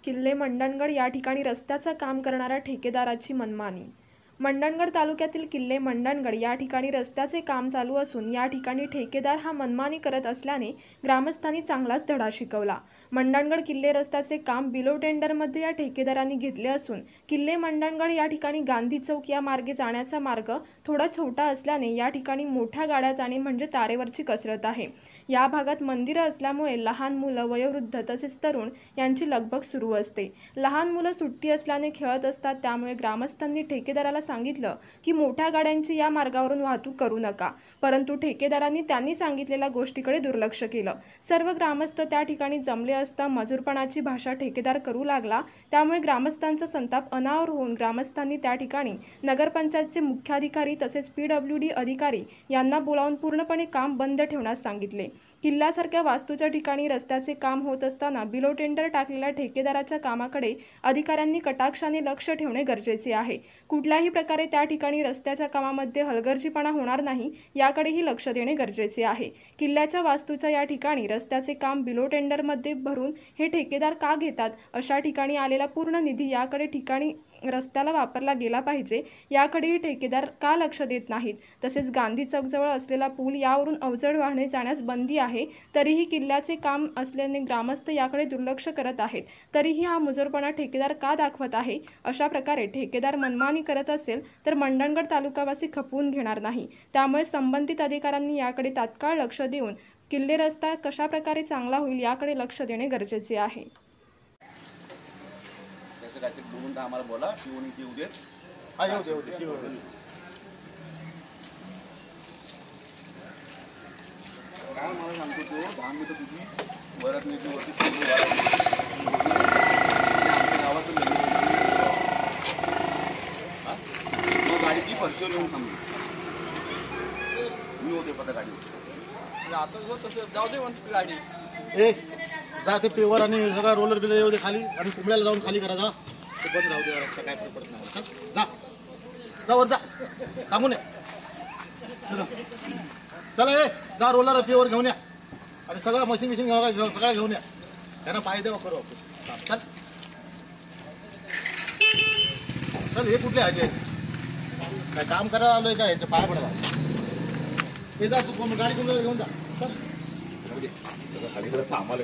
किल्ले मंडणगड या ठिकाणी रस्त्याचं काम करणाऱ्या ठेकेदाराची मनमानी। मंडणगड तालुक्यातील किल्ले मंडणगड या ठिकाणी रस्त्याचे काम चालू असून या ठिकाणी ठेकेदार हा मनमानी करत असल्याने ग्रामस्थांनी चांगलाच धडा शिकवला। मंडणगड किल्ले रस्त्याचे काम बिलो टेंडरमध्ये या ठेकेदारांनी घेतले असून किल्ले मंडणगड या ठिकाणी गांधी चौक या मार्गे जाण्याचा मार्ग थोडा छोटा असल्याने या ठिकाणी मोठ्या गाड्या जाणे म्हणजे तारेवरची कसरत आहे। या भागात मंदिरं असल्यामुळे लहान मुलं, वयोवृद्ध तसेच तरुण यांची लगबग सुरू असते। लहान मुलं सुट्टी असल्याने खेळत असतात, त्यामुळे ग्रामस्थांनी ठेकेदाराला सांगितलं की मोठ्या गाड्यांची या मार्गावरून वाहतूक करू नका, परंतु ठेकेदारांनी त्यांनी सांगितलेल्या गोष्टीकडे दुर्लक्ष केलं। सर्व ग्रामस्थ त्या ठिकाणी जमले असता मजूरपणाची भाषा ठेकेदार करू लागला, त्यामुळे ग्रामस्थांचा संताप अनावर होऊन ग्रामस्थांनी त्या ठिकाणी नगरपंचायतचे मुख्याधिकारी तसेच PWD अधिकारी यांना बोलावून पूर्णपणे काम बंद ठेवण्यास सांगितले। किल्ल्यासारख्या वास्तूच्या ठिकाणी रस्त्याचे काम होत असताना बिलो टेंडर टाकलेल्या ठेकेदाराच्या कामाकडे अधिकाऱ्यांनी कटाक्षाने लक्ष ठेवणे गरजेचे आहे। कुठल्याही प्रकारे त्या ठिकाणी रस्त्याच्या कामामध्ये हलगर्जीपणा होणार नाही याकडेही लक्ष देणे गरजेचे आहे। किल्ल्याच्या वास्तूच्या या ठिकाणी रस्त्याचे काम बिलो टेंडरमध्ये भरून हे ठेकेदार का घेतात, अशा ठिकाणी आलेला पूर्ण निधी याकडे ठिकाणी रस्त्याला वापरला गेला पाहिजे याकडेही ठेकेदार का लक्ष देत नाहीत। तसेच गांधी चौकजवळ असलेला पूल यावरून अवजड वाहने जाण्यास बंदी आहे, तरीही किल्ल्याचे काम असल्याने ग्रामस्थ याकडे दुर्लक्ष करत आहेत। तरीही हा मुजोरपणा ठेकेदार का दाखवत आहे? अशा प्रकारे ठेकेदार मनमानी करत असेल तर मंडणगड तालुकावासी खपवून घेणार नाही। त्यामुळे संबंधित अधिकाऱ्यांनी याकडे तात्काळ लक्ष देऊन किल्ले रस्ता कशा प्रकारे चांगला होईल याकडे लक्ष देणे गरजेचे आहे। बोलून आम्हाला बोला शिवून इथे येऊ देत। काय मला सांगतो तो 10 मिनिटं तुझी वरात नेली होती गावातून गाडीची परशो लिहून थांबली मी होते पता गाडी आता तसं जाऊ दे म्हणतो गाडी जा ते पेवर आणि सगळा रोलर बिलर येऊ दे खाली आणि कुंबळ्याला जाऊन खाली करा। जा ते बंद राहू दे, रस्ता काय फरक पडत नाही। जा जा वर जा, सांगून ये। चला चला जा रोलर पेवर घेऊन या आणि सगळं मशीन सगळं घेऊन या, त्यांना पाय देवा करू आपण। चल चल हे कुठले आहे काय काम करायला आलोय का यांच्या पाया पडायला? हे जा तू गाडी घेऊन जा, चल खाली सामाल